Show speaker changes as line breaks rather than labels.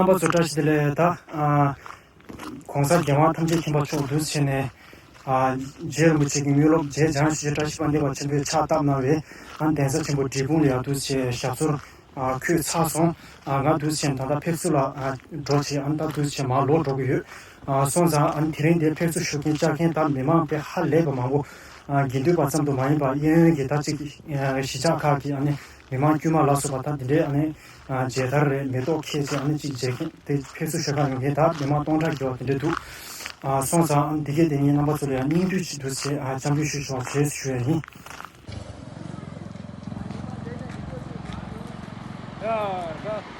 넘버 조다시들에다 공사 경화 탐지 김바초 두스체네 제르무 책임 유럽 제 장시 조다시반데 같은 차답나왜 한 대서 전부 지분이야 두스체 샤소 그 차송 가 두스체 다다 팩스라 도치 안다 두스체 말로 도비유 손자 안 트렌드 팩스 슈킨 짜긴 다 메마페 할레바마고 기도 받sam도 많이 봐 얘는 다치 시작하기 안에 메만 규마 라서 받다데 안에 제다르 메도 케지 안에 지제 팩스 슈가는 게다 메마 동자 교한테 두 손자 되게 되니 넘버 소리 민주치 도시 장비슈 좀 제수해니
야,
아